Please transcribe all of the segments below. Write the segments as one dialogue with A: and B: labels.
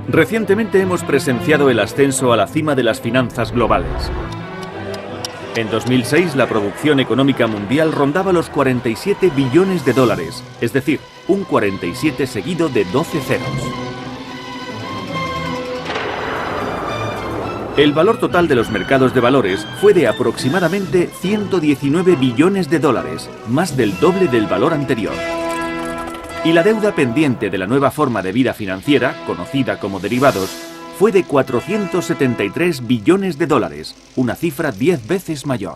A: Recientemente hemos presenciado el ascenso a la cima de las finanzas globales. En 2006 la producción económica mundial rondaba los 47 billones de dólares, es decir, un 47 seguido de 12 ceros. El valor total de los mercados de valores fue de aproximadamente 119 billones de dólares, más del doble del valor anterior. Y la deuda pendiente de la nueva forma de vida financiera, conocida como derivados, fue de 473 billones de dólares, una cifra 10 veces mayor.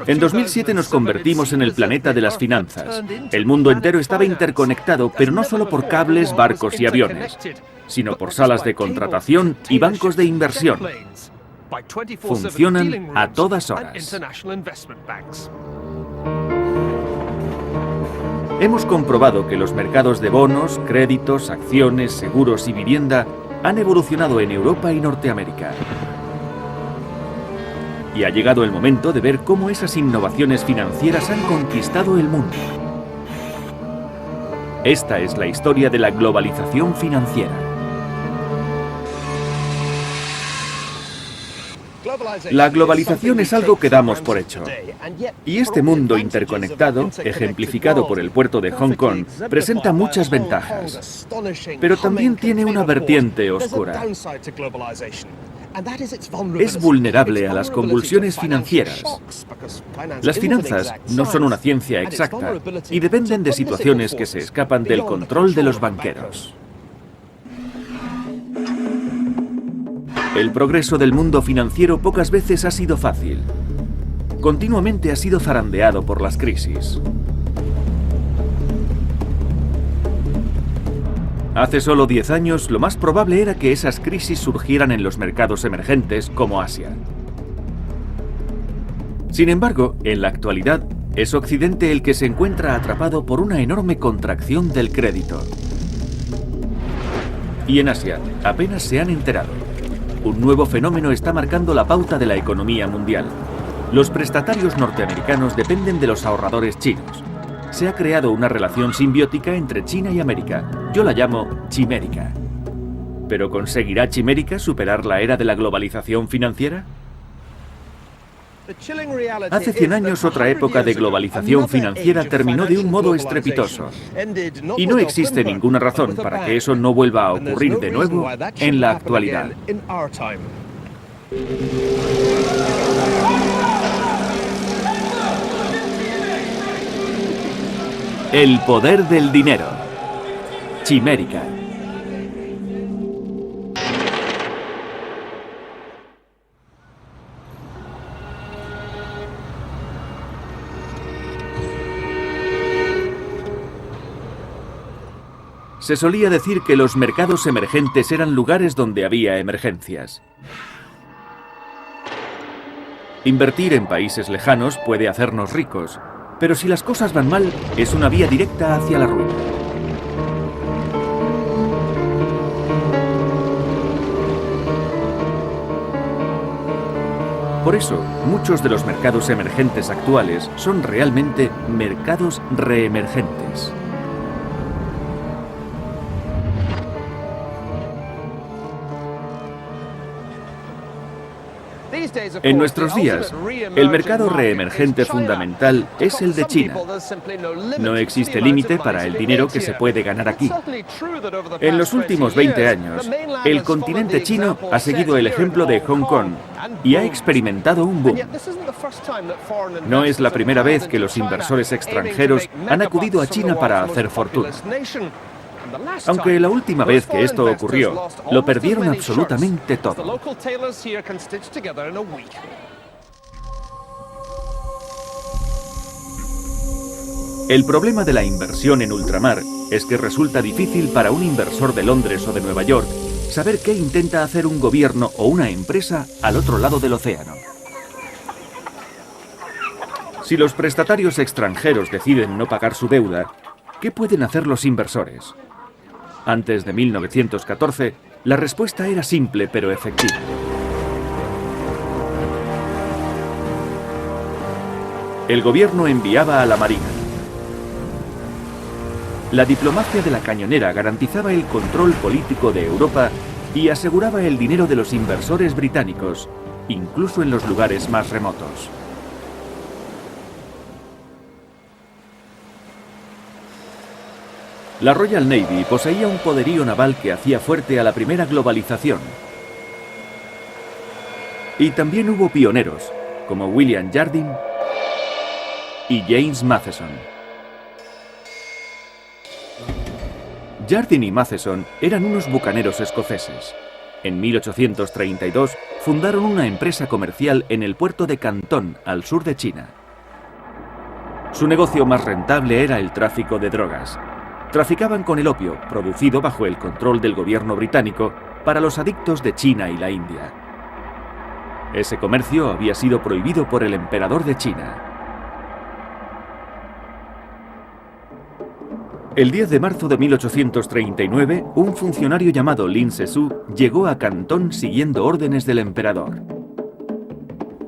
A: En 2007 nos convertimos en el planeta de las finanzas. El mundo entero estaba interconectado, pero no solo por cables, barcos y aviones, sino por salas de contratación y bancos de inversión. Funcionan a todas horas. Hemos comprobado que los mercados de bonos, créditos, acciones, seguros y vivienda han evolucionado en Europa y Norteamérica. Y ha llegado el momento de ver cómo esas innovaciones financieras han conquistado el mundo. Esta es la historia de la globalización financiera. La globalización es algo que damos por hecho. Y este mundo interconectado, ejemplificado por el puerto de Hong Kong, presenta muchas ventajas. Pero también tiene una vertiente oscura. Es vulnerable a las convulsiones financieras. Las finanzas no son una ciencia exacta y dependen de situaciones que se escapan del control de los banqueros. El progreso del mundo financiero pocas veces ha sido fácil. Continuamente ha sido zarandeado por las crisis. Hace solo 10 años, lo más probable era que esas crisis surgieran en los mercados emergentes como Asia. Sin embargo, en la actualidad, es Occidente el que se encuentra atrapado por una enorme contracción del crédito. Y en Asia, apenas se han enterado. Un nuevo fenómeno está marcando la pauta de la economía mundial. Los prestatarios norteamericanos dependen de los ahorradores chinos. Se ha creado una relación simbiótica entre China y América. Yo la llamo chimérica. ¿Pero conseguirá Chimérica superar la era de la globalización financiera? Hace 100 años otra época de globalización financiera terminó de un modo estrepitoso. Y no existe ninguna razón para que eso no vuelva a ocurrir de nuevo en la actualidad. El poder del dinero. Chimérica. Se solía decir que los mercados emergentes eran lugares donde había emergencias. Invertir en países lejanos puede hacernos ricos, pero si las cosas van mal, es una vía directa hacia la ruina. Por eso, muchos de los mercados emergentes actuales son realmente mercados reemergentes. En nuestros días, el mercado reemergente fundamental es el de China. No existe límite para el dinero que se puede ganar aquí. En los últimos 20 años, el continente chino ha seguido el ejemplo de Hong Kong y ha experimentado un boom. No es la primera vez que los inversores extranjeros han acudido a China para hacer fortuna. Aunque la última vez que esto ocurrió, lo perdieron absolutamente todo. El problema de la inversión en ultramar es que resulta difícil para un inversor de Londres o de Nueva York saber qué intenta hacer un gobierno o una empresa al otro lado del océano. Si los prestatarios extranjeros deciden no pagar su deuda, ¿qué pueden hacer los inversores? Antes de 1914, la respuesta era simple pero efectiva. El gobierno enviaba a la Marina. La diplomacia de la cañonera garantizaba el control político de Europa y aseguraba el dinero de los inversores británicos, incluso en los lugares más remotos. La Royal Navy poseía un poderío naval que hacía fuerte a la primera globalización. Y también hubo pioneros, como William Jardine y James Matheson. Jardine y Matheson eran unos bucaneros escoceses. En 1832 fundaron una empresa comercial en el puerto de Cantón, al sur de China. Su negocio más rentable era el tráfico de drogas. Traficaban con el opio, producido bajo el control del gobierno británico, para los adictos de China y la India. Ese comercio había sido prohibido por el emperador de China. El 10 de marzo de 1839, un funcionario llamado Lin Se-su llegó a Cantón siguiendo órdenes del emperador.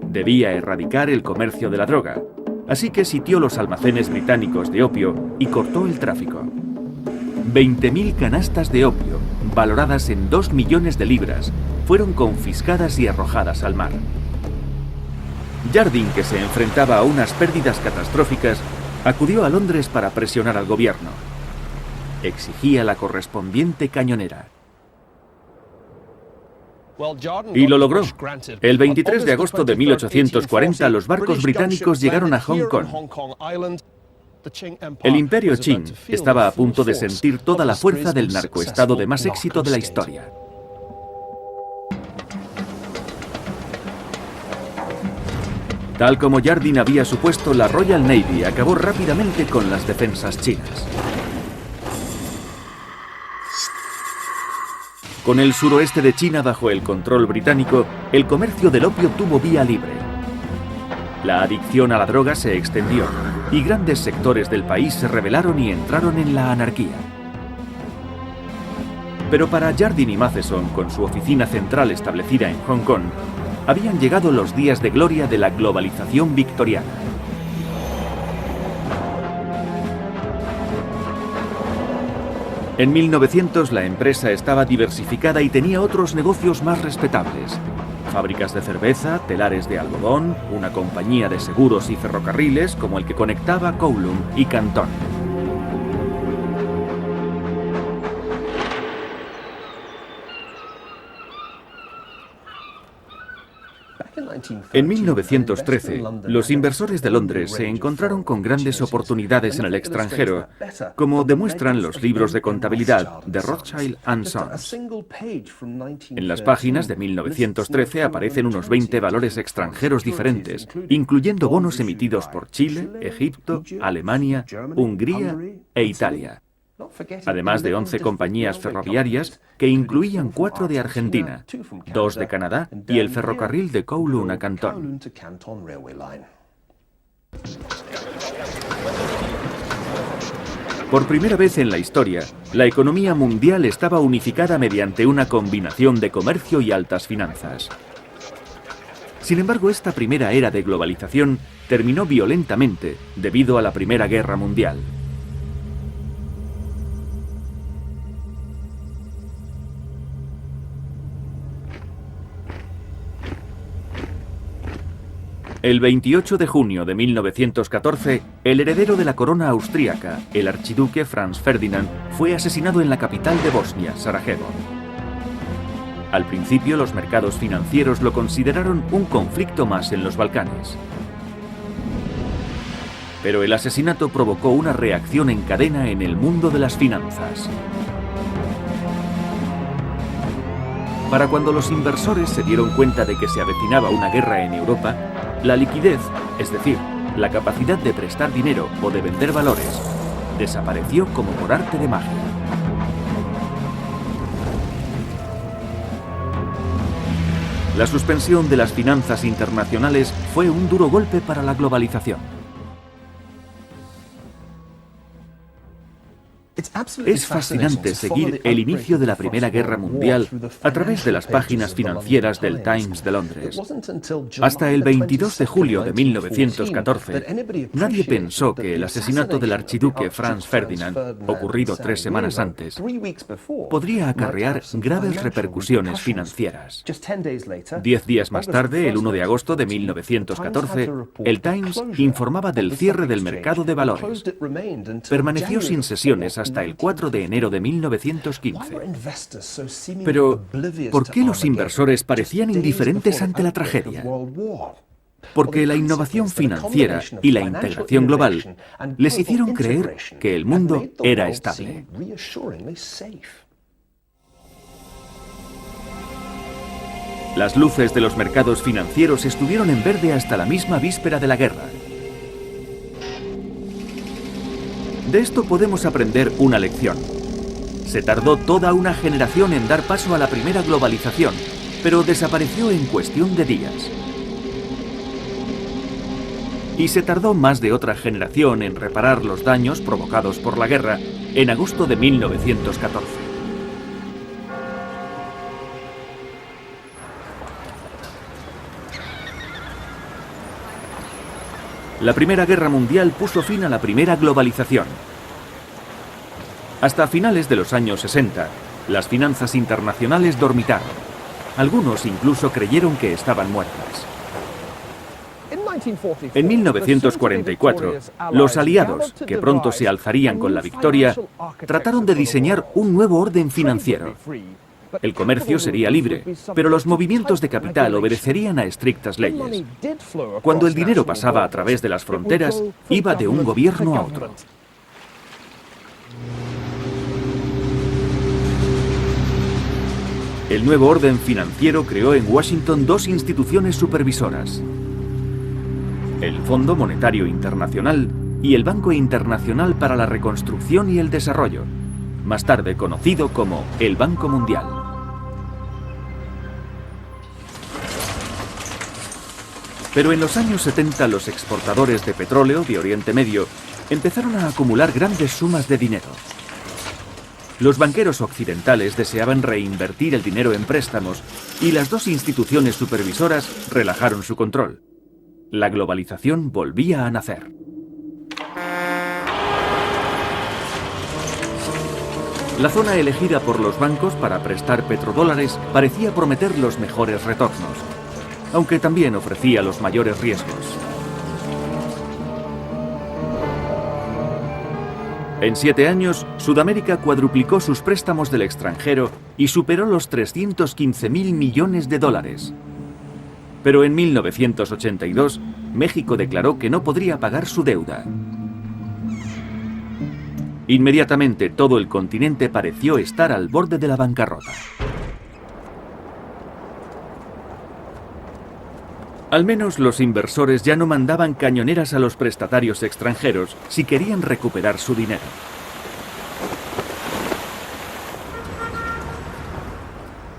A: Debía erradicar el comercio de la droga, así que sitió los almacenes británicos de opio y cortó el tráfico. 20.000 canastas de opio, valoradas en 2 millones de libras, fueron confiscadas y arrojadas al mar. Jardine, que se enfrentaba a unas pérdidas catastróficas, acudió a Londres para presionar al gobierno. Exigía la correspondiente cañonera. Y lo logró. El 23 de agosto de 1840 los barcos británicos llegaron a Hong Kong. El Imperio Qing estaba a punto de sentir toda la fuerza del narcoestado de más éxito de la historia. Tal como Jardine había supuesto, la Royal Navy acabó rápidamente con las defensas chinas. Con el suroeste de China bajo el control británico, el comercio del opio tuvo vía libre. La adicción a la droga se extendió y grandes sectores del país se rebelaron y entraron en la anarquía. Pero para Jardine y Matheson, con su oficina central establecida en Hong Kong, habían llegado los días de gloria de la globalización victoriana. En 1900 la empresa estaba diversificada y tenía otros negocios más respetables. Fábricas de cerveza, telares de algodón, una compañía de seguros y ferrocarriles como el que conectaba Kowloon y Cantón. En 1913, los inversores de Londres se encontraron con grandes oportunidades en el extranjero, como demuestran los libros de contabilidad de Rothschild & Sons. En las páginas de 1913 aparecen unos 20 valores extranjeros diferentes, incluyendo bonos emitidos por Chile, Egipto, Alemania, Hungría e Italia. Además de 11 compañías ferroviarias que incluían 4 de Argentina, 2 de Canadá y el ferrocarril de Kowloon a Cantón. Por primera vez en la historia, la economía mundial estaba unificada mediante una combinación de comercio y altas finanzas. Sin embargo, esta primera era de globalización terminó violentamente debido a la Primera Guerra Mundial. El 28 de junio de 1914, el heredero de la corona austríaca, el archiduque Franz Ferdinand, fue asesinado en la capital de Bosnia, Sarajevo. Al principio, los mercados financieros lo consideraron un conflicto más en los Balcanes. Pero el asesinato provocó una reacción en cadena en el mundo de las finanzas. Para cuando los inversores se dieron cuenta de que se avecinaba una guerra en Europa, la liquidez, es decir, la capacidad de prestar dinero o de vender valores, desapareció como por arte de magia. La suspensión de las finanzas internacionales fue un duro golpe para la globalización. Es fascinante seguir el inicio de la Primera Guerra Mundial a través de las páginas financieras del Times de Londres. Hasta el 22 de julio de 1914, nadie pensó que el asesinato del archiduque Franz Ferdinand, ocurrido 3 semanas antes, podría acarrear graves repercusiones financieras. 10 días más tarde, el 1 de agosto de 1914, el Times informaba del cierre del mercado de valores. Permaneció sin sesiones hasta el 4 de enero de 1915. Pero, ¿por qué los inversores parecían indiferentes ante la tragedia? Porque la innovación financiera y la integración global les hicieron creer que el mundo era estable. Las luces de los mercados financieros estuvieron en verde hasta la misma víspera de la guerra. De esto podemos aprender una lección. Se tardó toda una generación en dar paso a la primera globalización, pero desapareció en cuestión de días. Y se tardó más de otra generación en reparar los daños provocados por la guerra en agosto de 1914. La Primera Guerra Mundial puso fin a la primera globalización. Hasta finales de los años 60, las finanzas internacionales dormitaron. Algunos incluso creyeron que estaban muertas. En 1944, los aliados, que pronto se alzarían con la victoria, trataron de diseñar un nuevo orden financiero. El comercio sería libre, pero los movimientos de capital obedecerían a estrictas leyes. Cuando el dinero pasaba a través de las fronteras, iba de un gobierno a otro. El nuevo orden financiero creó en Washington 2 instituciones supervisoras: el Fondo Monetario Internacional y el Banco Internacional para la Reconstrucción y el Desarrollo, más tarde conocido como el Banco Mundial. Pero en los años 70 los exportadores de petróleo de Oriente Medio empezaron a acumular grandes sumas de dinero. Los banqueros occidentales deseaban reinvertir el dinero en préstamos y las 2 instituciones supervisoras relajaron su control. La globalización volvía a nacer. La zona elegida por los bancos para prestar petrodólares parecía prometer los mejores retornos, aunque también ofrecía los mayores riesgos. En 7 años, Sudamérica cuadruplicó sus préstamos del extranjero y superó los 315.000 millones de dólares. Pero en 1982, México declaró que no podría pagar su deuda. Inmediatamente todo el continente pareció estar al borde de la bancarrota. Al menos los inversores ya no mandaban cañoneras a los prestatarios extranjeros si querían recuperar su dinero.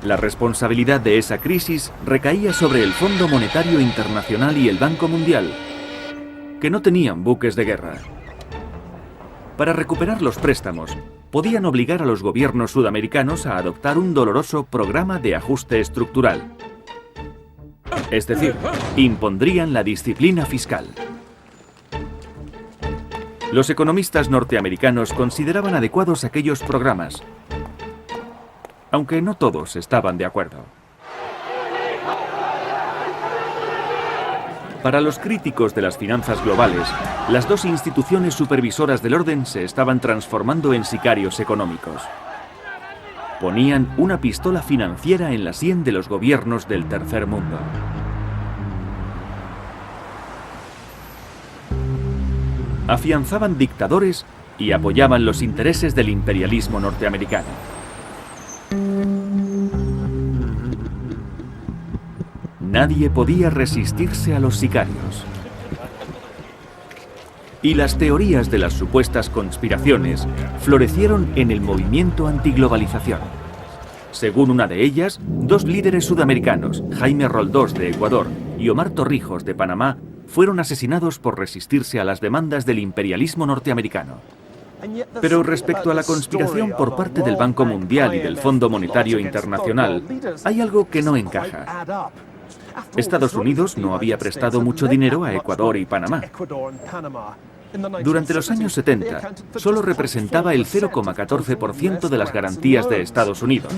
A: La responsabilidad de esa crisis recaía sobre el Fondo Monetario Internacional y el Banco Mundial, que no tenían buques de guerra. Para recuperar los préstamos, podían obligar a los gobiernos sudamericanos a adoptar un doloroso programa de ajuste estructural. Es decir, impondrían la disciplina fiscal. Los economistas norteamericanos consideraban adecuados aquellos programas, aunque no todos estaban de acuerdo. Para los críticos de las finanzas globales, las 2 instituciones supervisoras del orden se estaban transformando en sicarios económicos. Ponían una pistola financiera en la sien de los gobiernos del tercer mundo. Afianzaban dictadores y apoyaban los intereses del imperialismo norteamericano. Nadie podía resistirse a los sicarios. Y las teorías de las supuestas conspiraciones florecieron en el movimiento antiglobalización. Según una de ellas, 2 líderes sudamericanos, Jaime Roldós de Ecuador y Omar Torrijos de Panamá, fueron asesinados por resistirse a las demandas del imperialismo norteamericano. Pero respecto a la conspiración por parte del Banco Mundial y del Fondo Monetario Internacional, hay algo que no encaja. Estados Unidos no había prestado mucho dinero a Ecuador y Panamá. Durante los años 70, solo representaba el 0,14% de las garantías de Estados Unidos.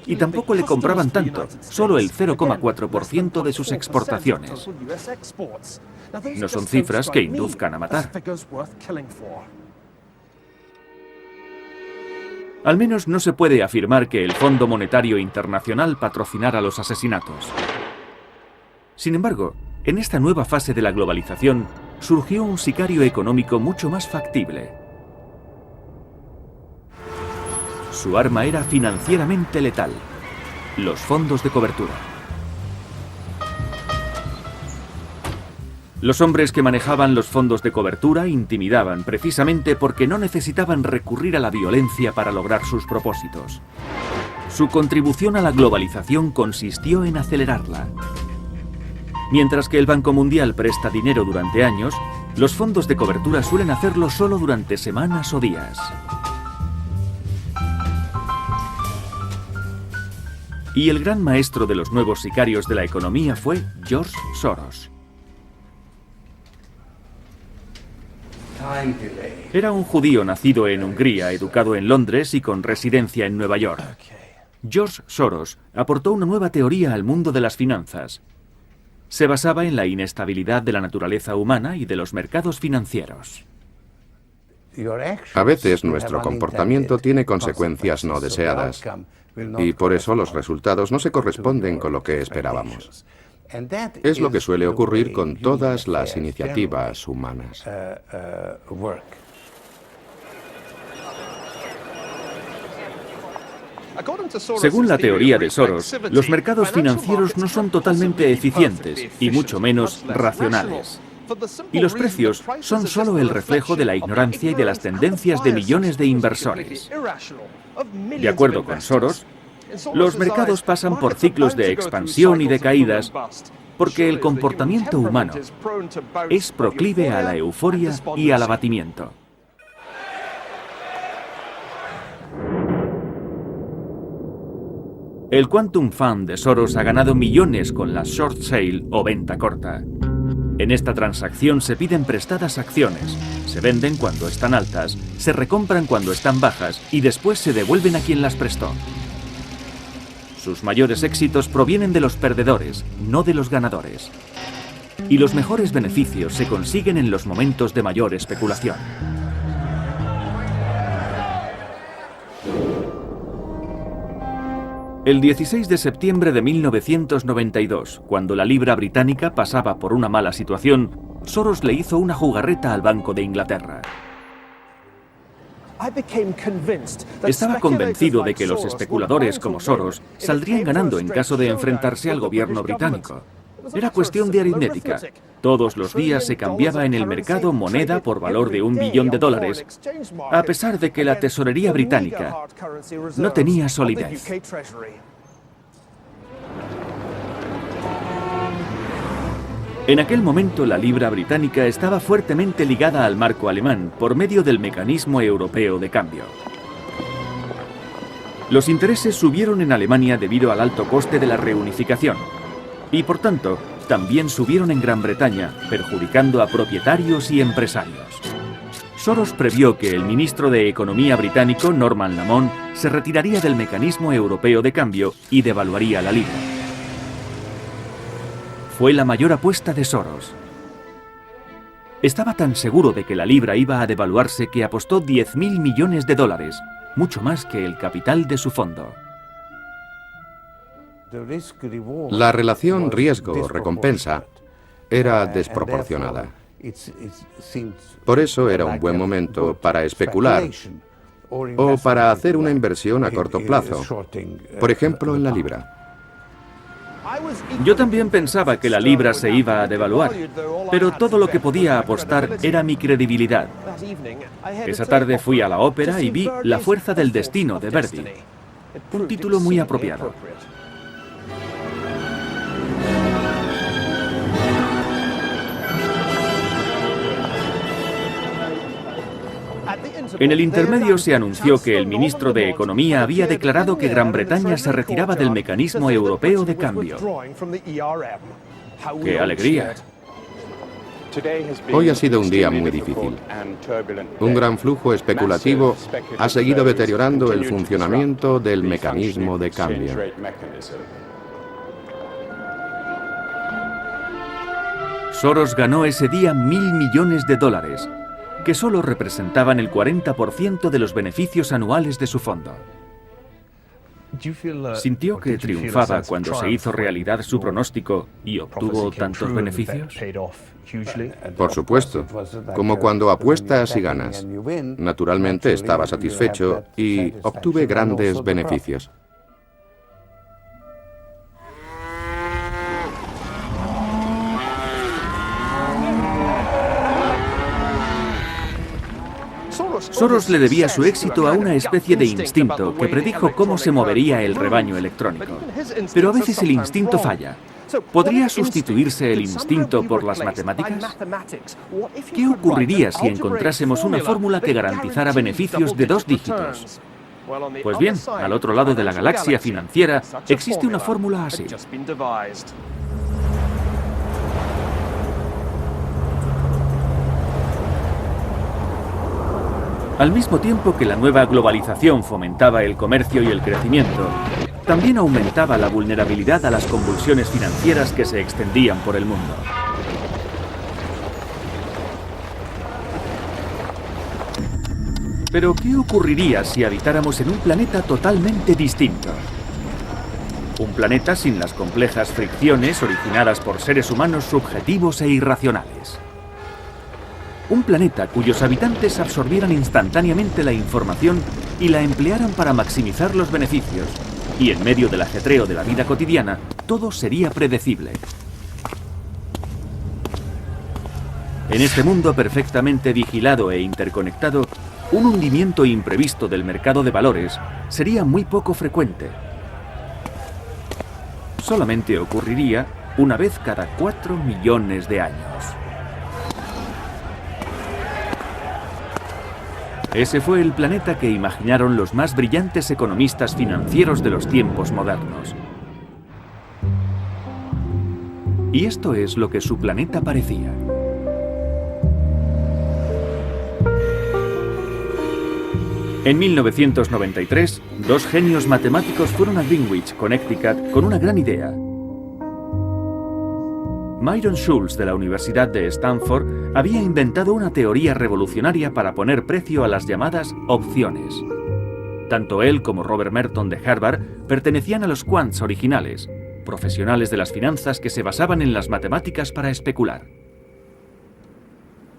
A: Y tampoco le compraban tanto, solo el 0,4% de sus exportaciones. No son cifras que induzcan a matar. Al menos no se puede afirmar que el Fondo Monetario Internacional patrocinara los asesinatos. Sin embargo, en esta nueva fase de la globalización, surgió un sicario económico mucho más factible. Su arma era financieramente letal: los fondos de cobertura. Los hombres que manejaban los fondos de cobertura intimidaban precisamente porque no necesitaban recurrir a la violencia para lograr sus propósitos. Su contribución a la globalización consistió en acelerarla. Mientras que el Banco Mundial presta dinero durante años, los fondos de cobertura suelen hacerlo solo durante semanas o días. Y el gran maestro de los nuevos sicarios de la economía fue George Soros. Era un judío nacido en Hungría, educado en Londres y con residencia en Nueva York. George Soros aportó una nueva teoría al mundo de las finanzas. Se basaba en la inestabilidad de la naturaleza humana y de los mercados financieros.
B: A veces nuestro comportamiento tiene consecuencias no deseadas, y por eso los resultados no se corresponden con lo que esperábamos. Es lo que suele ocurrir con todas las iniciativas humanas.
A: Según la teoría de Soros, los mercados financieros no son totalmente eficientes y mucho menos racionales. Y los precios son solo el reflejo de la ignorancia y de las tendencias de millones de inversores. De acuerdo con Soros, los mercados pasan por ciclos de expansión y de caídas porque el comportamiento humano es proclive a la euforia y al abatimiento. El Quantum Fund de Soros ha ganado millones con la short sale o venta corta. En esta transacción se piden prestadas acciones, se venden cuando están altas, se recompran cuando están bajas y después se devuelven a quien las prestó. Sus mayores éxitos provienen de los perdedores, no de los ganadores. Y los mejores beneficios se consiguen en los momentos de mayor especulación. El 16 de septiembre de 1992, cuando la libra británica pasaba por una mala situación, Soros le hizo una jugarreta al Banco de Inglaterra. Estaba convencido de que los especuladores como Soros saldrían ganando en caso de enfrentarse al gobierno británico. Era cuestión de aritmética. Todos los días se cambiaba en el mercado moneda por valor de $1 billón, a pesar de que la tesorería británica no tenía solidez. En aquel momento la libra británica estaba fuertemente ligada al marco alemán por medio del mecanismo europeo de cambio. Los intereses subieron en Alemania debido al alto coste de la reunificación y, por tanto, también subieron en Gran Bretaña, perjudicando a propietarios y empresarios. Soros previó que el ministro de Economía británico, Norman Lamont, se retiraría del mecanismo europeo de cambio y devaluaría la libra. Fue la mayor apuesta de Soros. Estaba tan seguro de que la libra iba a devaluarse que apostó $10.000 millones, mucho más que el capital de su fondo.
B: La relación riesgo-recompensa era desproporcionada. Por eso era un buen momento para especular o para hacer una inversión a corto plazo, por ejemplo en la libra.
A: Yo también pensaba que la libra se iba a devaluar, pero todo lo que podía apostar era mi credibilidad. Esa tarde fui a la ópera y vi La fuerza del destino de Verdi, un título muy apropiado. En el intermedio se anunció que el ministro de Economía había declarado que Gran Bretaña se retiraba del mecanismo europeo de cambio. ¡Qué alegría!
B: Hoy ha sido un día muy difícil. Un gran flujo especulativo ha seguido deteriorando el funcionamiento del mecanismo de cambio.
A: Soros ganó ese día $1.000 millones, que solo representaban el 40% de los beneficios anuales de su fondo. ¿Sintió que triunfaba cuando se hizo realidad su pronóstico y obtuvo tantos beneficios?
B: Por supuesto, como cuando apuestas y ganas. Naturalmente estaba satisfecho y obtuve grandes beneficios.
A: Soros le debía su éxito a una especie de instinto que predijo cómo se movería el rebaño electrónico. Pero a veces el instinto falla. ¿Podría sustituirse el instinto por las matemáticas? ¿Qué ocurriría si encontrásemos una fórmula que garantizara beneficios de 2 dígitos? Pues bien, al otro lado de la galaxia financiera existe una fórmula así. Al mismo tiempo que la nueva globalización fomentaba el comercio y el crecimiento, también aumentaba la vulnerabilidad a las convulsiones financieras que se extendían por el mundo. Pero, ¿qué ocurriría si habitáramos en un planeta totalmente distinto? Un planeta sin las complejas fricciones originadas por seres humanos subjetivos e irracionales. Un planeta cuyos habitantes absorbieran instantáneamente la información y la emplearan para maximizar los beneficios. Y en medio del ajetreo de la vida cotidiana, todo sería predecible. En este mundo perfectamente vigilado e interconectado, un hundimiento imprevisto del mercado de valores sería muy poco frecuente. Solamente ocurriría una vez cada 4 millones de años. Ese fue el planeta que imaginaron los más brillantes economistas financieros de los tiempos modernos. Y esto es lo que su planeta parecía. En 1993, 2 genios matemáticos fueron a Greenwich, Connecticut, con una gran idea. Myron Scholes, de la Universidad de Stanford, había inventado una teoría revolucionaria para poner precio a las llamadas opciones. Tanto él como Robert Merton de Harvard pertenecían a los quants originales, profesionales de las finanzas que se basaban en las matemáticas para especular.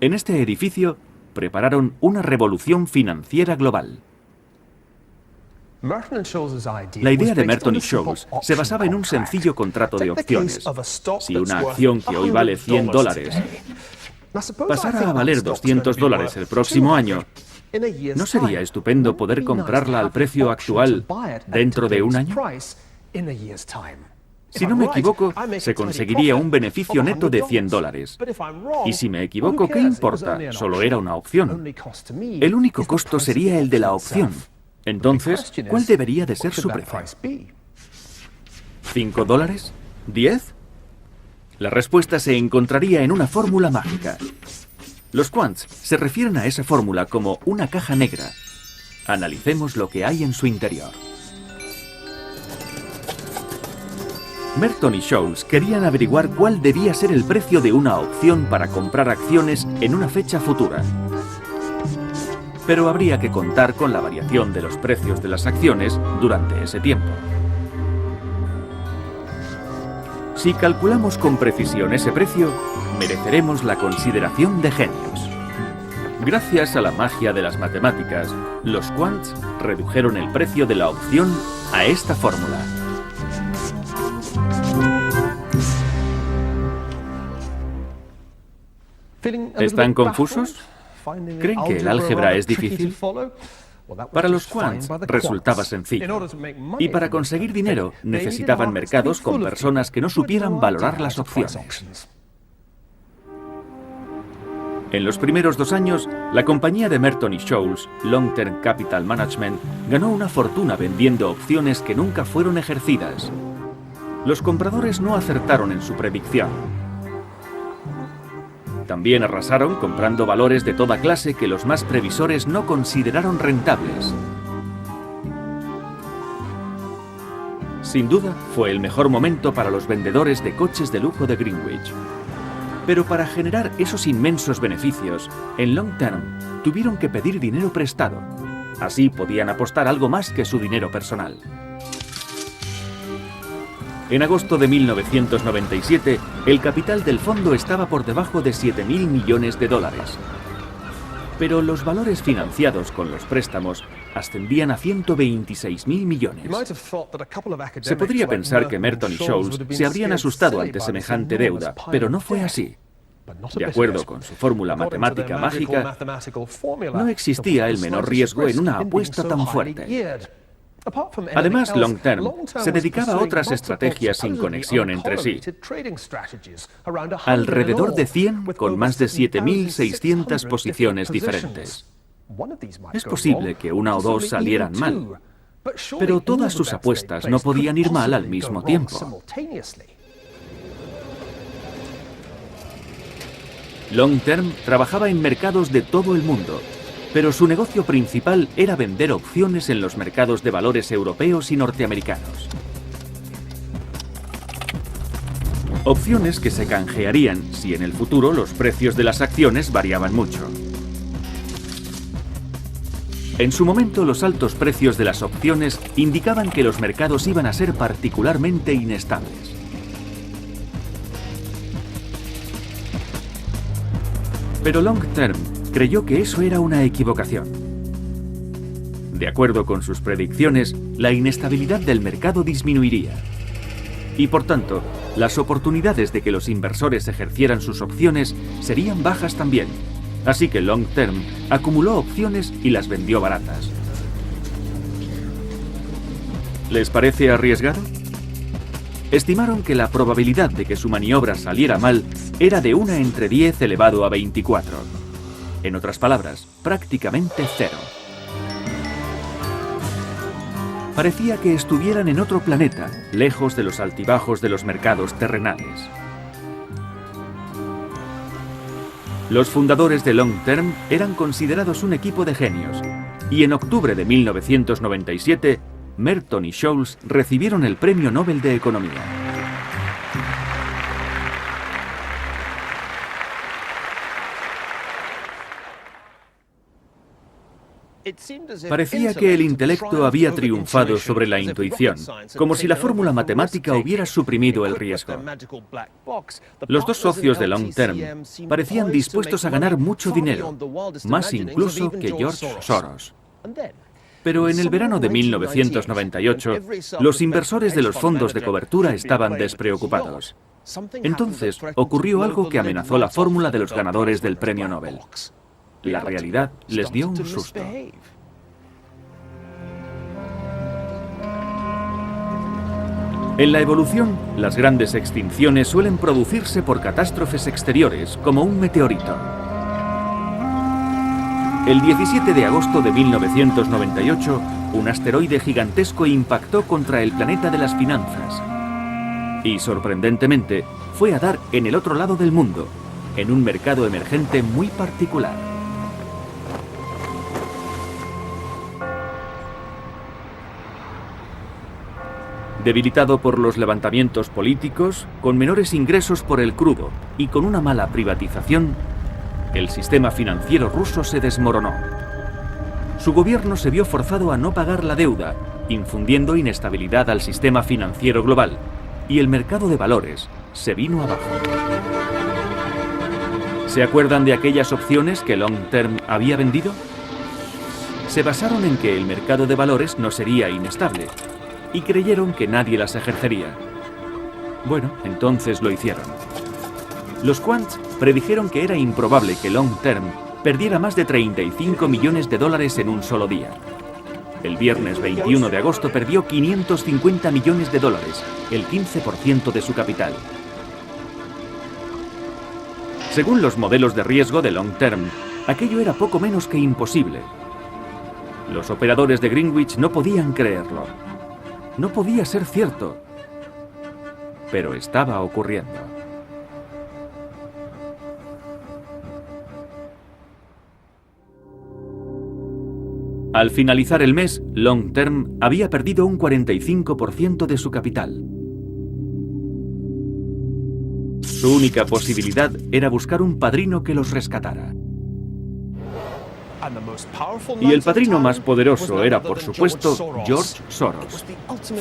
A: En este edificio prepararon una revolución financiera global. La idea de Merton y Scholes se basaba en un sencillo contrato de opciones. Si una acción que hoy vale $100 pasara a valer $200 el próximo año, ¿no sería estupendo poder comprarla al precio actual dentro de un año? Si no me equivoco, se conseguiría un beneficio neto de $100. Y si me equivoco, ¿qué importa? Solo era una opción. El único costo sería el de la opción. Entonces, ¿cuál debería de ser su precio? ¿$5? ¿10? La respuesta se encontraría en una fórmula mágica. Los quants se refieren a esa fórmula como una caja negra. Analicemos lo que hay en su interior. Merton y Scholes querían averiguar cuál debía ser el precio de una opción para comprar acciones en una fecha futura. Pero habría que contar con la variación de los precios de las acciones durante ese tiempo. Si calculamos con precisión ese precio, mereceremos la consideración de genios. Gracias a la magia de las matemáticas, los quants redujeron el precio de la opción a esta fórmula. ¿Están confusos? ¿Creen que el álgebra es difícil? Para los quants resultaba sencillo. Y para conseguir dinero necesitaban mercados con personas que no supieran valorar las opciones. En los primeros 2 años, la compañía de Merton y Scholes, Long Term Capital Management, ganó una fortuna vendiendo opciones que nunca fueron ejercidas. Los compradores no acertaron en su predicción. También arrasaron comprando valores de toda clase que los más previsores no consideraron rentables. Sin duda, fue el mejor momento para los vendedores de coches de lujo de Greenwich. Pero para generar esos inmensos beneficios, en Long Term tuvieron que pedir dinero prestado. Así podían apostar algo más que su dinero personal. En agosto de 1997, el capital del fondo estaba por debajo de 7.000 millones de dólares. Pero los valores financiados con los préstamos ascendían a 126.000 millones. Se podría pensar que Merton y Scholes se habrían asustado ante semejante deuda, pero no fue así. De acuerdo con su fórmula matemática mágica, no existía el menor riesgo en una apuesta tan fuerte. Además, Long Term se dedicaba a otras estrategias sin conexión entre sí. Alrededor de 100 con más de 7.600 posiciones diferentes. Es posible que una o dos salieran mal, pero todas sus apuestas no podían ir mal al mismo tiempo. Long Term trabajaba en mercados de todo el mundo, pero su negocio principal era vender opciones en los mercados de valores europeos y norteamericanos. Opciones que se canjearían si en el futuro los precios de las acciones variaban mucho. En su momento, los altos precios de las opciones indicaban que los mercados iban a ser particularmente inestables. Pero Long Term creyó que eso era una equivocación. De acuerdo con sus predicciones, la inestabilidad del mercado disminuiría. Y por tanto, las oportunidades de que los inversores ejercieran sus opciones serían bajas también. Así que Long Term acumuló opciones y las vendió baratas. ¿Les parece arriesgado? Estimaron que la probabilidad de que su maniobra saliera mal era de 1 entre 10 elevado a 24. En otras palabras, prácticamente cero. Parecía que estuvieran en otro planeta, lejos de los altibajos de los mercados terrenales. Los fundadores de Long Term eran considerados un equipo de genios, y en octubre de 1997, Merton y Scholes recibieron el Premio Nobel de Economía. Parecía que el intelecto había triunfado sobre la intuición, como si la fórmula matemática hubiera suprimido el riesgo. Los dos socios de Long Term parecían dispuestos a ganar mucho dinero, más incluso que George Soros. Pero en el verano de 1998, los inversores de los fondos de cobertura estaban despreocupados. Entonces ocurrió algo que amenazó la fórmula de los ganadores del Premio Nobel. La realidad les dio un susto. En la evolución, las grandes extinciones suelen producirse por catástrofes exteriores, como un meteorito. El 17 de agosto de 1998, un asteroide gigantesco impactó contra el planeta de las finanzas. Y, sorprendentemente, fue a dar en el otro lado del mundo, en un mercado emergente muy particular. Debilitado por los levantamientos políticos, con menores ingresos por el crudo y con una mala privatización, el sistema financiero ruso se desmoronó. Su gobierno se vio forzado a no pagar la deuda, infundiendo inestabilidad al sistema financiero global, y el mercado de valores se vino abajo. ¿Se acuerdan de aquellas opciones que Long Term había vendido? Se basaron en que el mercado de valores no sería inestable, y creyeron que nadie las ejercería. Bueno, entonces lo hicieron. Los quants predijeron que era improbable que Long Term perdiera más de 35 millones de dólares en un solo día. El viernes 21 de agosto perdió 550 millones de dólares, el 15% de su capital. Según los modelos de riesgo de Long Term, aquello era poco menos que imposible. Los operadores de Greenwich no podían creerlo. No podía ser cierto. Pero estaba ocurriendo. Al finalizar el mes, Long Term había perdido un 45% de su capital. Su única posibilidad era buscar un padrino que los rescatara. Y el padrino más poderoso era, por supuesto, George Soros.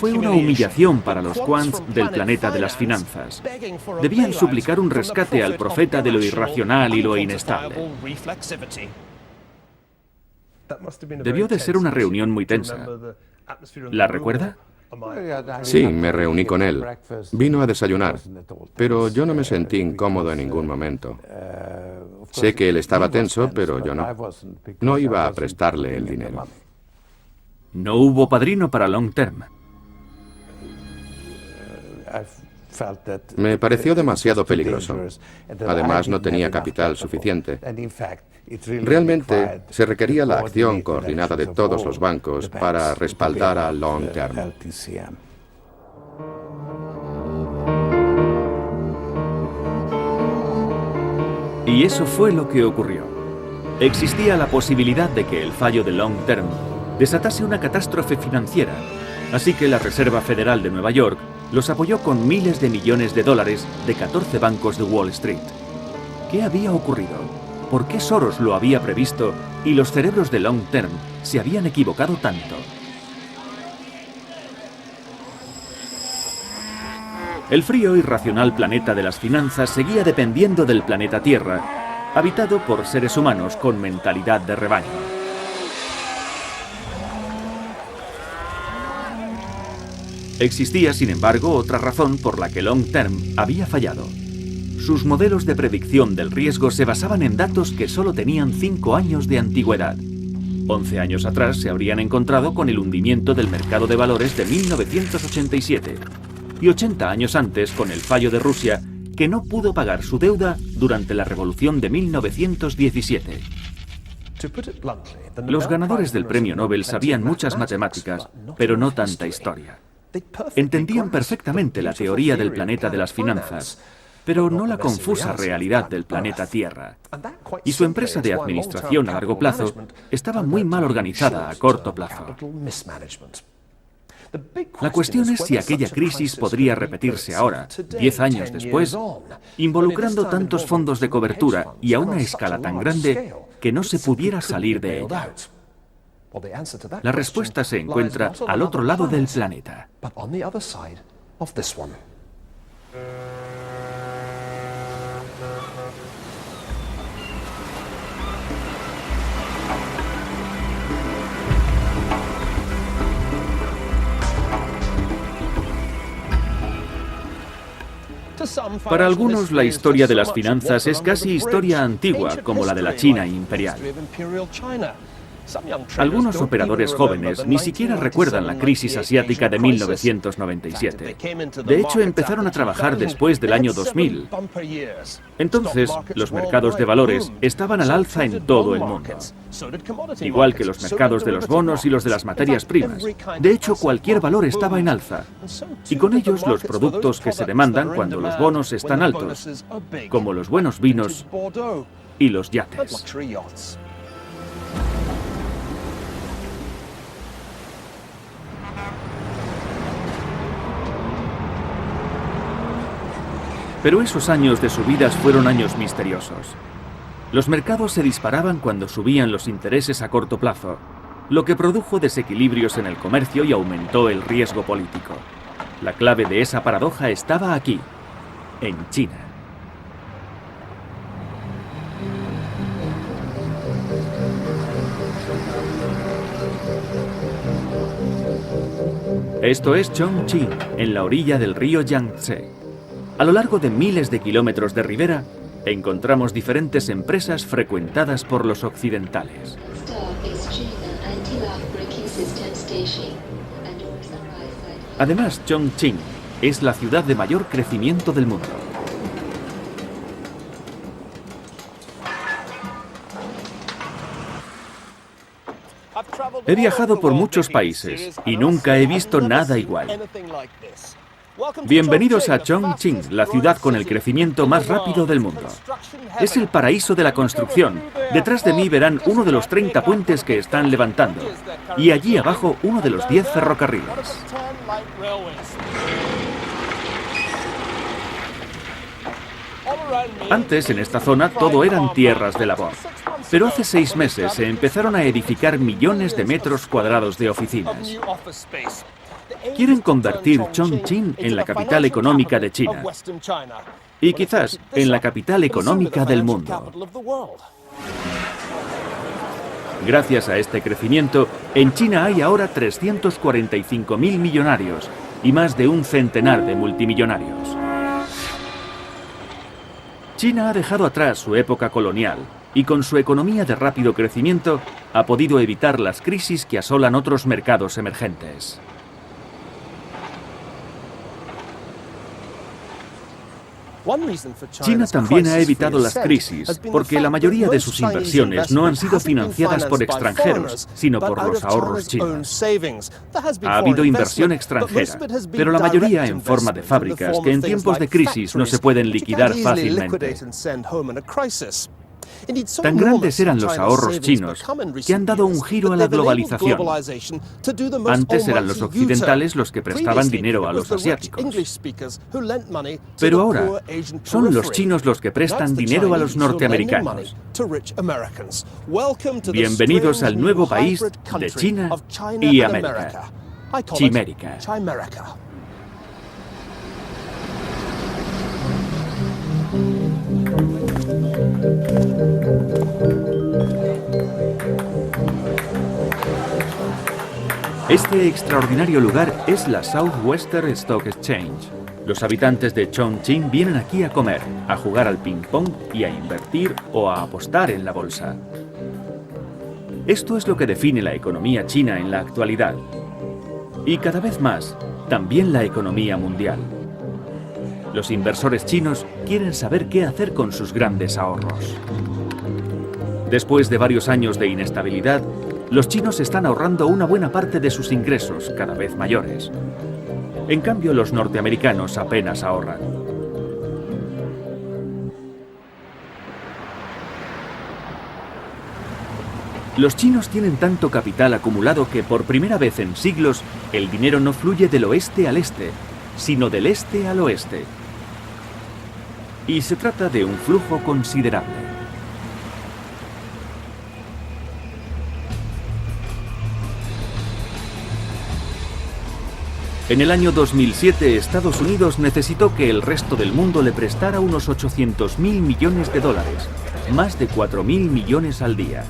A: Fue una humillación para los quants del planeta de las finanzas. Debían suplicar un rescate al profeta de lo irracional y lo inestable. Debió de ser una reunión muy tensa. ¿La recuerda?
B: Sí, me reuní con él. Vino a desayunar, pero yo no me sentí incómodo en ningún momento. Sé que él estaba tenso, pero yo no. No iba a prestarle el dinero.
A: No hubo padrino para Long Term.
B: Me pareció demasiado peligroso. Además, no tenía capital suficiente. Realmente, se requería la acción coordinada de todos los bancos para respaldar a Long Term.
A: Y eso fue lo que ocurrió. Existía la posibilidad de que el fallo de Long Term desatase una catástrofe financiera, así que la Reserva Federal de Nueva York los apoyó con miles de millones de dólares de 14 bancos de Wall Street. ¿Qué había ocurrido? ¿Por qué Soros lo había previsto y los cerebros de Long Term se habían equivocado tanto? El frío y racional planeta de las finanzas seguía dependiendo del planeta Tierra, habitado por seres humanos con mentalidad de rebaño. Existía, sin embargo, otra razón por la que Long Term había fallado. Sus modelos de predicción del riesgo se basaban en datos que solo tenían 5 años de antigüedad. 11 años atrás se habrían encontrado con el hundimiento del mercado de valores de 1987 y 80 años antes con el fallo de Rusia, que no pudo pagar su deuda durante la Revolución de 1917. Los ganadores del premio Nobel sabían muchas matemáticas, pero no tanta historia. Entendían perfectamente la teoría del planeta de las finanzas, pero no la confusa realidad del planeta Tierra. Y su empresa de administración a largo plazo estaba muy mal organizada a corto plazo. La cuestión es si aquella crisis podría repetirse ahora, 10 años después, involucrando tantos fondos de cobertura y a una escala tan grande que no se pudiera salir de ella. La respuesta se encuentra al otro lado del planeta. Para algunos, la historia de las finanzas es casi historia antigua, como la de la China imperial. Algunos operadores jóvenes ni siquiera recuerdan la crisis asiática de 1997. De hecho, empezaron a trabajar después del año 2000. Entonces, los mercados de valores estaban al alza en todo el mundo, igual que los mercados de los bonos y los de las materias primas. De hecho, cualquier valor estaba en alza, y con ellos los productos que se demandan cuando los bonos están altos, como los buenos vinos y los yates. Pero esos años de subidas fueron años misteriosos. Los mercados se disparaban cuando subían los intereses a corto plazo, lo que produjo desequilibrios en el comercio y aumentó el riesgo político. La clave de esa paradoja estaba aquí, en China. Esto es Chongqing, en la orilla del río Yangtze. A lo largo de miles de kilómetros de ribera, encontramos diferentes empresas frecuentadas por los occidentales. Además, Chongqing es la ciudad de mayor crecimiento del mundo. He viajado por muchos países y nunca he visto nada igual. Bienvenidos a Chongqing, la ciudad con el crecimiento más rápido del mundo. Es el paraíso de la construcción. Detrás de mí verán uno de los 30 puentes que están levantando. Y allí abajo uno de los 10 ferrocarriles. Antes, en esta zona, todo eran tierras de labor. Pero hace 6 meses se empezaron a edificar millones de metros cuadrados de oficinas. Quieren convertir Chongqing en la capital económica de China. Y quizás en la capital económica del mundo. Gracias a este crecimiento, en China hay ahora 345.000 millonarios y más de un centenar de multimillonarios. China ha dejado atrás su época colonial y con su economía de rápido crecimiento ha podido evitar las crisis que asolan otros mercados emergentes. China también ha evitado las crisis porque la mayoría de sus inversiones no han sido financiadas por extranjeros, sino por los ahorros chinos. Ha habido inversión extranjera, pero la mayoría en forma de fábricas que en tiempos de crisis no se pueden liquidar fácilmente. Tan grandes eran los ahorros chinos que han dado un giro a la globalización. Antes eran los occidentales los que prestaban dinero a los asiáticos. Pero ahora son los chinos los que prestan dinero a los norteamericanos. Bienvenidos al nuevo país de China y América, Chimérica. Este extraordinario lugar es la Southwestern Stock Exchange. Los habitantes de Chongqing vienen aquí a comer, a jugar al ping-pong y a invertir o a apostar en la bolsa. Esto es lo que define la economía china en la actualidad. Y cada vez más, también la economía mundial. Los inversores chinos quieren saber qué hacer con sus grandes ahorros. Después de varios años de inestabilidad, los chinos están ahorrando una buena parte de sus ingresos, cada vez mayores. En cambio, los norteamericanos apenas ahorran. Los chinos tienen tanto capital acumulado que por primera vez en siglos el dinero no fluye del oeste al este, sino del este al oeste. Y se trata de un flujo considerable. En el año 2007, Estados Unidos necesitó que el resto del mundo le prestara unos 800.000 millones de dólares, más de 4.000 millones al día.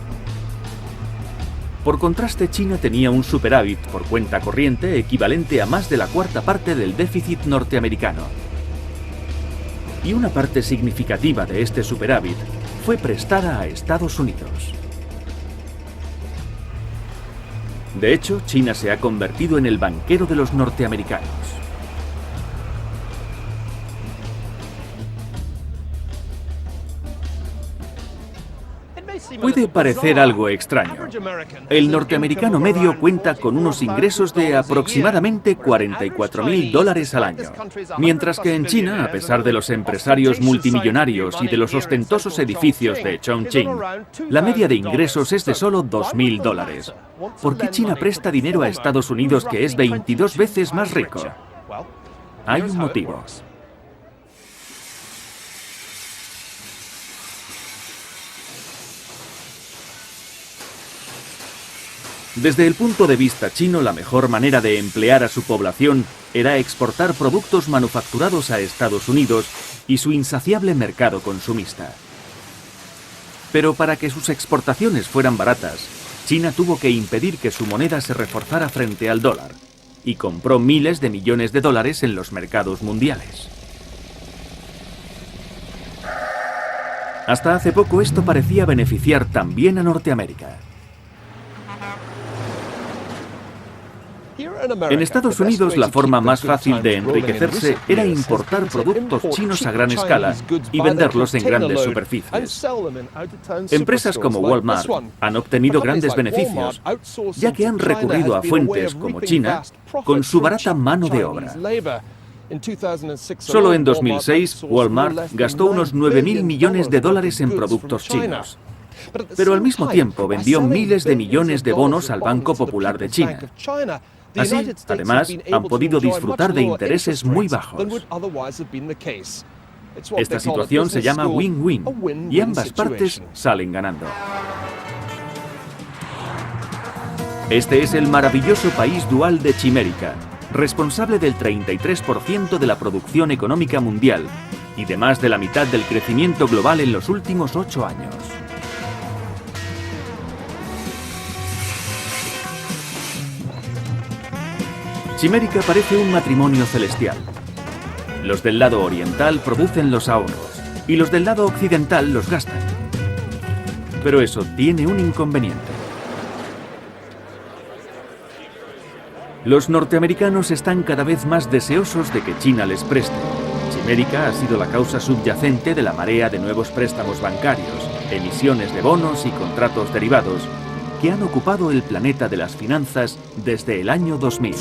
A: Por contraste, China tenía un superávit por cuenta corriente equivalente a más de la cuarta parte del déficit norteamericano. Y una parte significativa de este superávit fue prestada a Estados Unidos. De hecho, China se ha convertido en el banquero de los norteamericanos. Puede parecer algo extraño. El norteamericano medio cuenta con unos ingresos de aproximadamente 44.000 dólares al año, mientras que en China, a pesar de los empresarios multimillonarios y de los ostentosos edificios de Chongqing, la media de ingresos es de solo 2.000 dólares. ¿Por qué China presta dinero a Estados Unidos, que es 22 veces más rico? Hay un motivo. Desde el punto de vista chino, la mejor manera de emplear a su población era exportar productos manufacturados a Estados Unidos y su insaciable mercado consumista. Pero para que sus exportaciones fueran baratas, China tuvo que impedir que su moneda se reforzara frente al dólar y compró miles de millones de dólares en los mercados mundiales. Hasta hace poco esto parecía beneficiar también a Norteamérica. En Estados Unidos, la forma más fácil de enriquecerse era importar productos chinos a gran escala y venderlos en grandes superficies. Empresas como Walmart han obtenido grandes beneficios, ya que han recurrido a fuentes como China con su barata mano de obra. Solo en 2006, Walmart gastó unos 9.000 millones de dólares en productos chinos. Pero al mismo tiempo vendió miles de millones de bonos al Banco Popular de China. Así, además, han podido disfrutar de intereses muy bajos. Esta situación se llama win-win y ambas partes salen ganando. Este es el maravilloso país dual de Chimérica, responsable del 33% de la producción económica mundial y de más de la mitad del crecimiento global en los últimos 8 años. Chimérica parece un matrimonio celestial. Los del lado oriental producen los ahorros y los del lado occidental los gastan. Pero eso tiene un inconveniente. Los norteamericanos están cada vez más deseosos de que China les preste. Chimérica ha sido la causa subyacente de la marea de nuevos préstamos bancarios, emisiones de bonos y contratos derivados que han ocupado el planeta de las finanzas desde el año 2000.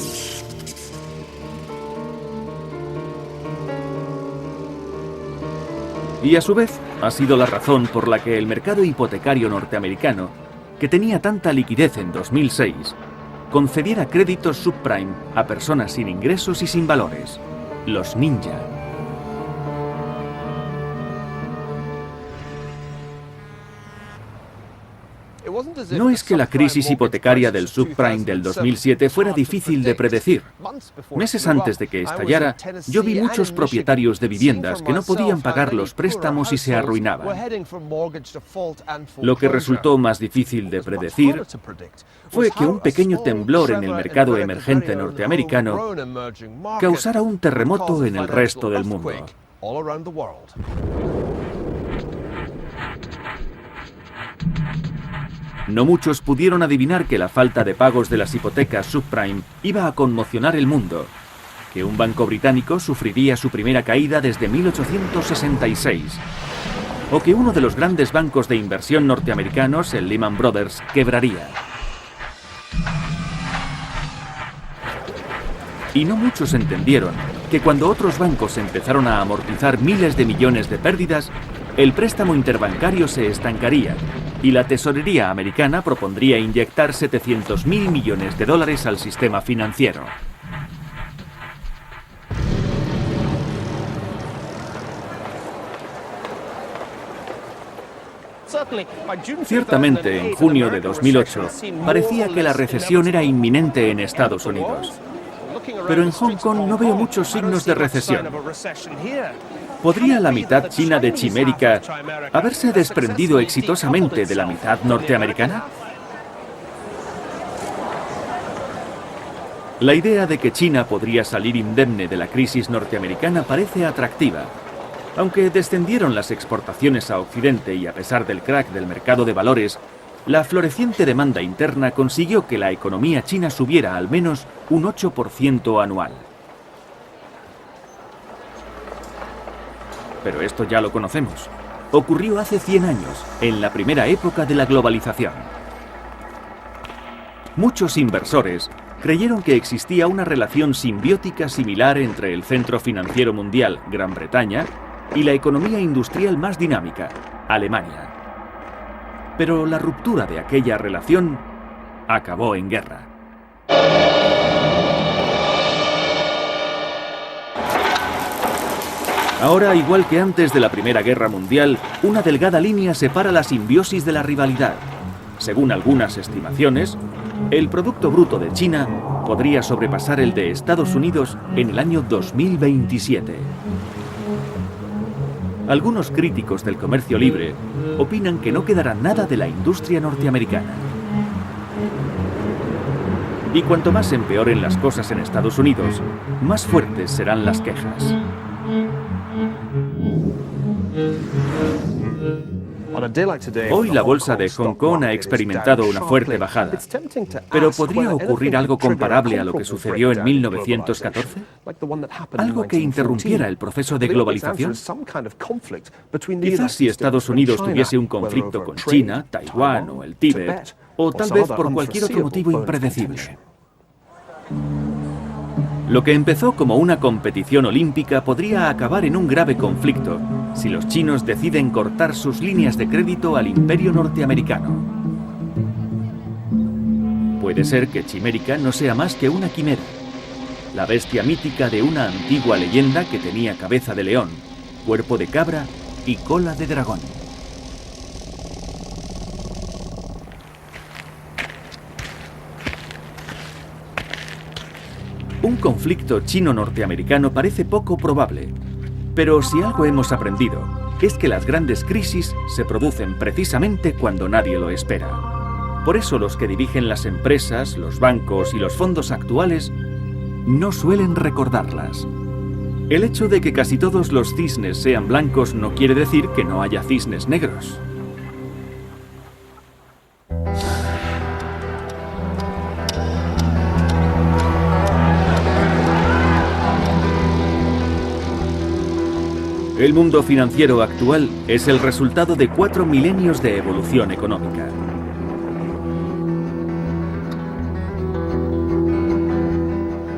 A: Y a su vez, ha sido la razón por la que el mercado hipotecario norteamericano, que tenía tanta liquidez en 2006, concediera créditos subprime a personas sin ingresos y sin valores, los ninja. No es que la crisis hipotecaria del subprime del 2007 fuera difícil de predecir. Meses antes de que estallara, yo vi muchos propietarios de viviendas que no podían pagar los préstamos y se arruinaban. Lo que resultó más difícil de predecir fue que un pequeño temblor en el mercado emergente norteamericano causara un terremoto en el resto del mundo. No muchos pudieron adivinar que la falta de pagos de las hipotecas subprime iba a conmocionar el mundo, que un banco británico sufriría su primera caída desde 1866, o que uno de los grandes bancos de inversión norteamericanos, el Lehman Brothers, quebraría. Y no muchos entendieron que cuando otros bancos empezaron a amortizar miles de millones de pérdidas, el préstamo interbancario se estancaría y la tesorería americana propondría inyectar 700.000 millones de dólares al sistema financiero. Ciertamente, en junio de 2008, parecía que la recesión era inminente en Estados Unidos. Pero en Hong Kong no veo muchos signos de recesión. ¿Podría la mitad china de Chimérica haberse desprendido exitosamente de la mitad norteamericana? La idea de que China podría salir indemne de la crisis norteamericana parece atractiva. Aunque descendieron las exportaciones a Occidente y a pesar del crack del mercado de valores, la floreciente demanda interna consiguió que la economía china subiera al menos un 8% anual. Pero esto ya lo conocemos. Ocurrió hace 100 años, en la primera época de la globalización. Muchos inversores creyeron que existía una relación simbiótica similar entre el centro financiero mundial, Gran Bretaña, y la economía industrial más dinámica, Alemania. Pero la ruptura de aquella relación acabó en guerra. Ahora, igual que antes de la Primera Guerra Mundial, una delgada línea separa la simbiosis de la rivalidad. Según algunas estimaciones, el Producto Bruto de China podría sobrepasar el de Estados Unidos en el año 2027. Algunos críticos del comercio libre opinan que no quedará nada de la industria norteamericana. Y cuanto más empeoren las cosas en Estados Unidos, más fuertes serán las quejas. Hoy la bolsa de Hong Kong ha experimentado una fuerte bajada. ¿Pero podría ocurrir algo comparable a lo que sucedió en 1914? ¿Algo que interrumpiera el proceso de globalización? Quizás si Estados Unidos tuviese un conflicto con China, Taiwán o el Tíbet, o tal vez por cualquier otro motivo impredecible. Lo que empezó como una competición olímpica podría acabar en un grave conflicto si los chinos deciden cortar sus líneas de crédito al imperio norteamericano. Puede ser que Chimérica no sea más que una quimera, la bestia mítica de una antigua leyenda que tenía cabeza de león, cuerpo de cabra y cola de dragón. Un conflicto chino-norteamericano parece poco probable, pero si algo hemos aprendido es que las grandes crisis se producen precisamente cuando nadie lo espera. Por eso los que dirigen las empresas, los bancos y los fondos actuales no suelen recordarlas. El hecho de que casi todos los cisnes sean blancos no quiere decir que no haya cisnes negros. El mundo financiero actual es el resultado de 4 milenios de evolución económica.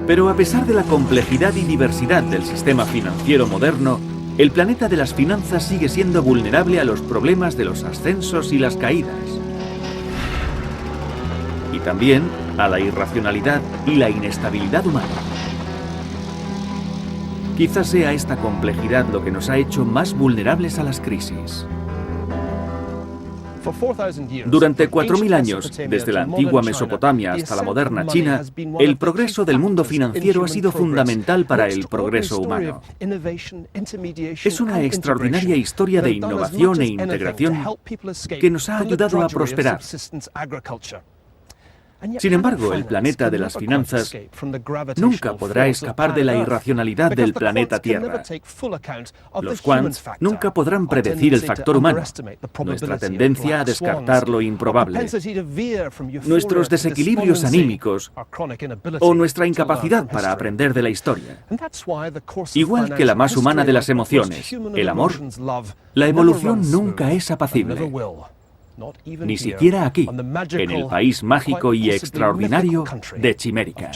A: Pero a pesar de la complejidad y diversidad del sistema financiero moderno, el planeta de las finanzas sigue siendo vulnerable a los problemas de los ascensos y las caídas. Y también a la irracionalidad y la inestabilidad humana. Quizás sea esta complejidad lo que nos ha hecho más vulnerables a las crisis. Durante 4.000 años, desde la antigua Mesopotamia hasta la moderna China, el progreso del mundo financiero ha sido fundamental para el progreso humano. Es una extraordinaria historia de innovación e integración que nos ha ayudado a prosperar. Sin embargo, el planeta de las finanzas nunca podrá escapar de la irracionalidad del planeta Tierra. Los quants nunca podrán predecir el factor humano, nuestra tendencia a descartar lo improbable, nuestros desequilibrios anímicos o nuestra incapacidad para aprender de la historia. Igual que la más humana de las emociones, el amor, la evolución nunca es apacible. Ni siquiera aquí, en el país mágico y extraordinario de Chimérica.